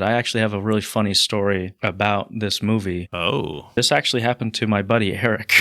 I actually have a really funny story about this movie. Oh. This actually happened to my buddy Eric.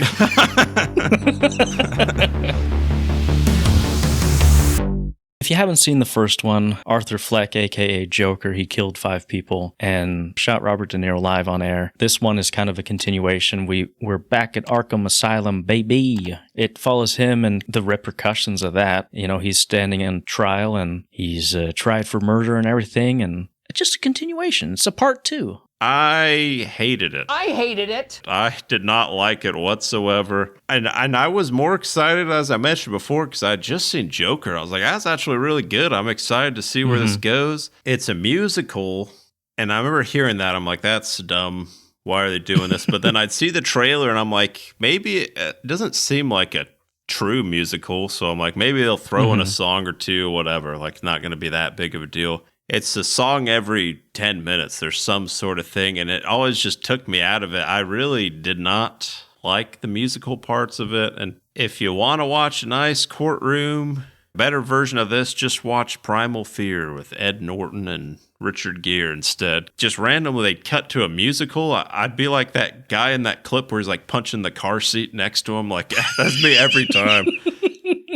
If you haven't seen the first one, Arthur Fleck, a.k.a. Joker, he killed 5 people and shot Robert De Niro live on air. This one is kind of a continuation. We're back at Arkham Asylum, baby. It follows him and the repercussions of that. You know, he's standing in trial and he's tried for murder and everything, and it's just a continuation. It's a part 2. I hated it. I hated it. I did not like it whatsoever. And I was more excited, as I mentioned before, because I had just seen Joker. I was like, that's actually really good. I'm excited to see where this goes. It's a musical. And I remember hearing that. I'm like, that's dumb. Why are they doing this? But then I'd see the trailer and I'm like, maybe it doesn't seem like a true musical. So I'm like, maybe they'll throw in a song or two, whatever. Like, not going to be that big of a deal. It's a song every 10 minutes. There's some sort of thing, and it always just took me out of it. I really did not like the musical parts of it. And if you want to watch a nice courtroom, better version of this, just watch Primal Fear with Ed Norton and Richard Gere instead. Just randomly, they'd cut to a musical. I'd be like that guy in that clip where he's like punching the car seat next to him. Like, that's me every time.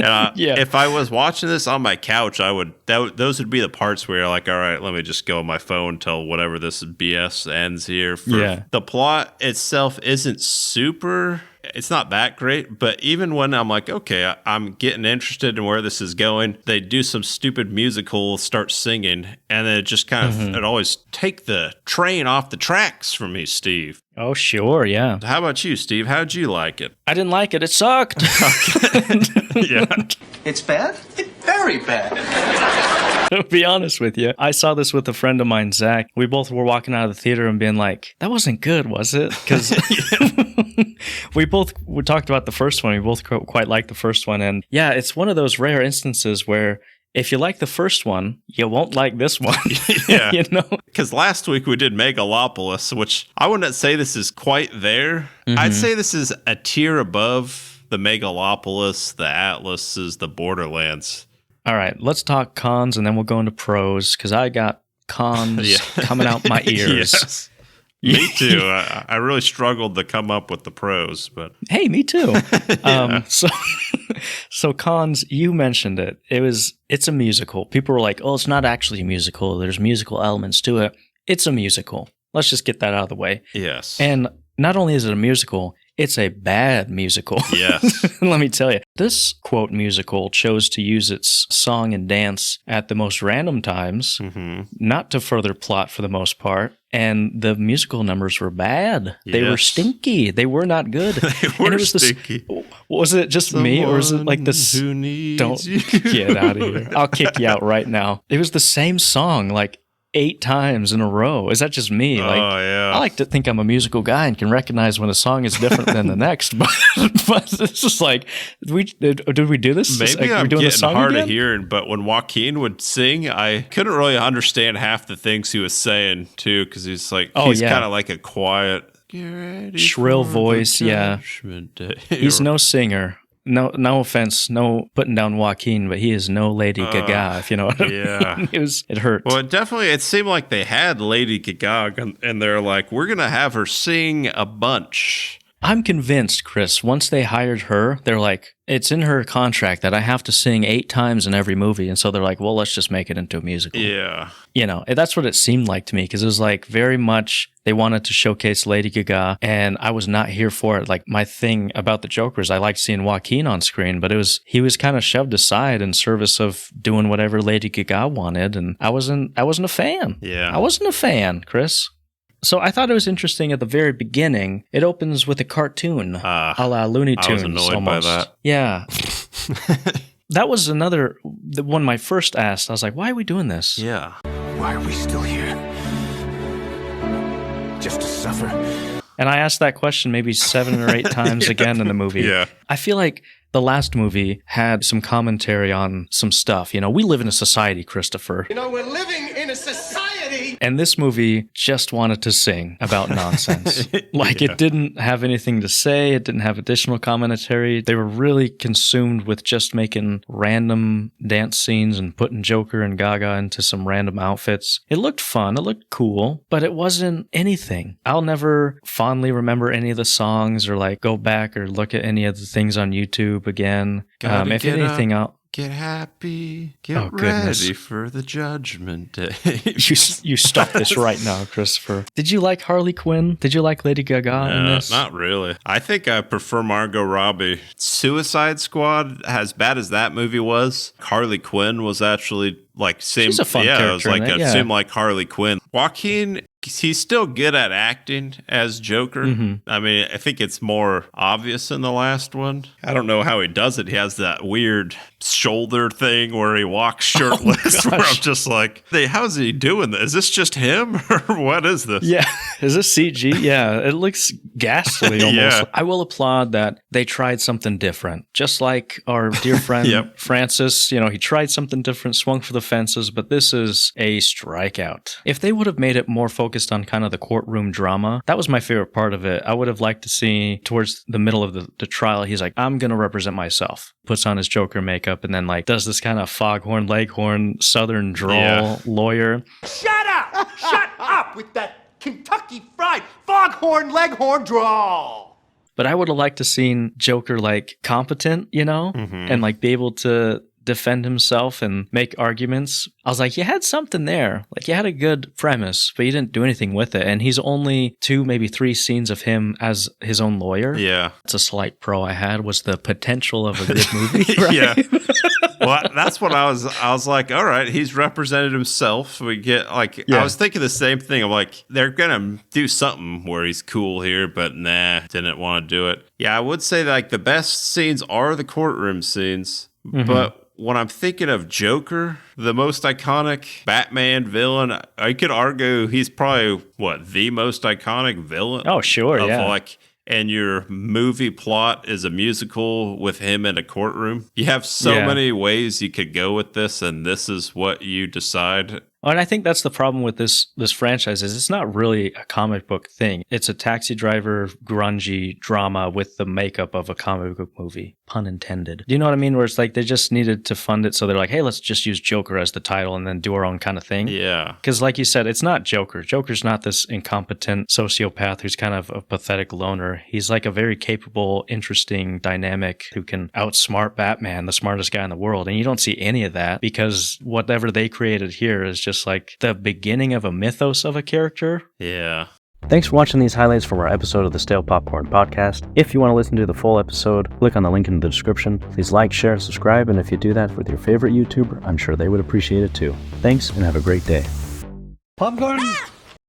And if I was watching this on my couch, those would be the parts where you're like, all right, let me just go on my phone till whatever this BS ends here. The plot itself isn't super, it's not that great, but even when I'm like, okay, I'm getting interested in where this is going, they do some stupid musical, start singing, and then it just kind of, it always take the train off the tracks for me, Steve. Oh, sure, yeah. How about you, Steve? How'd you like it? I didn't like it. It sucked. Yeah. It's bad? It's very bad. To be honest with you, I saw this with a friend of mine, Zach. We both were walking out of the theater and being like, that wasn't good, was it? Because we talked about the first one. We both quite liked the first one. And yeah, it's one of those rare instances where if you like the first one, you won't like this one. Yeah. You know? Because last week we did Megalopolis, which I wouldn't say this is quite there. I'd say this is a tier above the Megalopolis, the Atlases, the Borderlands. All right, let's talk cons and then we'll go into pros, because I got cons coming out my ears. Yes. Me too. I really struggled to come up with the pros, but hey, me too. So cons, you mentioned it. It's a musical. People were like, "Oh, it's not actually a musical. There's musical elements to it." It's a musical. Let's just get that out of the way. Yes. And not only is it a musical, it's a bad musical. Yes. Let me tell you, this quote musical chose to use its song and dance at the most random times, not to further plot for the most part. And the musical numbers were bad. Yes. They were stinky. They were not good. They were and it was stinky. Was it just me, or was it like this? Who needs Don't you? get out of here. I'll kick you out right now. It was the same song like 8 times in a row. Is that just me? Oh, Like, yeah. I like to think I'm a musical guy and can recognize when a song is different than the next. But it's just like, did we do this? Maybe like, I'm doing the getting song hard again? of hearing, but when Joaquin would sing, I couldn't really understand half the things he was saying, too, because he's like, he's kind of like a quiet, shrill voice, yeah. He's no singer. No offense, no putting down Joaquin, but he is no Lady Gaga, if you know what I mean. It hurt. Well, it seemed like they had Lady Gaga, and they're like, we're going to have her sing a bunch. I'm convinced, Chris, once they hired her, they're like, it's in her contract that I have to sing 8 times in every movie. And so they're like, well, let's just make it into a musical. Yeah. You know, that's what it seemed like to me, because it was like very much they wanted to showcase Lady Gaga, and I was not here for it. Like, my thing about the Joker is I liked seeing Joaquin on screen, but he was kind of shoved aside in service of doing whatever Lady Gaga wanted, and I wasn't a fan. Yeah. I wasn't a fan, Chris. So I thought it was interesting at the very beginning. It opens with a cartoon, a la Looney Tunes. I was annoyed almost. by that. Yeah. That was the one I first asked. I was like, why are we doing this? Yeah. Why are we still here? Just to suffer? And I asked that question maybe 7 or 8 times again in the movie. Yeah. I feel like the last movie had some commentary on some stuff. You know, we live in a society, Christopher. You know, we're living in a society City. And this movie just wanted to sing about nonsense. It didn't have anything to say. It didn't have additional commentary. They were really consumed with just making random dance scenes and putting Joker and Gaga into some random outfits. It looked fun. It looked cool, but it wasn't anything. I'll never fondly remember any of the songs or like go back or look at any of the things on YouTube again. If anything, I'll... Get happy, get ready for the judgment day. You stop this right now, Christopher. Did you like Harley Quinn? Did you like Lady Gaga in this? Not really. I think I prefer Margot Robbie. Suicide Squad, as bad as that movie was, Harley Quinn was actually like same. She's a fun character. It was like it seemed like Harley Quinn. Joaquin, he's still good at acting as Joker. Mm-hmm. I mean, I think it's more obvious in the last one. I don't know how he does it. He has that weird shoulder thing where he walks shirtless. Where I'm just like, hey, how's he doing this? Is this just him or what is this? Yeah, is this CG? Yeah, it looks ghastly almost. Yeah. I will applaud that they tried something different. Just like our dear friend Francis, he tried something different, swung for the fences, but this is a strikeout. If they would have made it more focused on kind of the courtroom drama, that was my favorite part of it. I would have liked to see towards the middle of the trial, he's like, I'm going to represent myself. Puts on his Joker makeup and then like does this kind of foghorn, leghorn, southern drawl lawyer. Shut up! Shut up with that Kentucky Fried foghorn, leghorn drawl! But I would have liked to seen Joker like competent, and like be able to defend himself and make arguments. I was like, you had something there. Like you had a good premise, but you didn't do anything with it. And he's only 2, maybe 3 scenes of him as his own lawyer. Yeah. It's a slight pro I had was the potential of a good movie. Right? Yeah. Well, that's what I was like, all right, he's represented himself. We get like, I was thinking the same thing. I'm like, they're going to do something where he's cool here, but nah, didn't want to do it. Yeah, I would say like the best scenes are the courtroom scenes, but when I'm thinking of Joker, the most iconic Batman villain, I could argue he's probably, the most iconic villain? Oh, sure, And your movie plot is a musical with him in a courtroom. You have so many ways you could go with this, and this is what you decide. And I think that's the problem with this franchise is it's not really a comic book thing. It's a taxi driver, grungy drama with the makeup of a comic book movie. Pun intended. Do you know what I mean? Where it's like they just needed to fund it. So they're like, hey, let's just use Joker as the title and then do our own kind of thing. Yeah. Because like you said, it's not Joker. Joker's not this incompetent sociopath who's kind of a pathetic loner. He's like a very capable, interesting, dynamic who can outsmart Batman, the smartest guy in the world. And you don't see any of that because whatever they created here is just like the beginning of a mythos of a character. Yeah. Thanks for watching these highlights from our episode of the Stale Popcorn Podcast. If you want to listen to the full episode, click on the link in the description. Please like, share, subscribe, and if you do that with your favorite YouTuber, I'm sure they would appreciate it too. Thanks, and have a great day. Popcorn?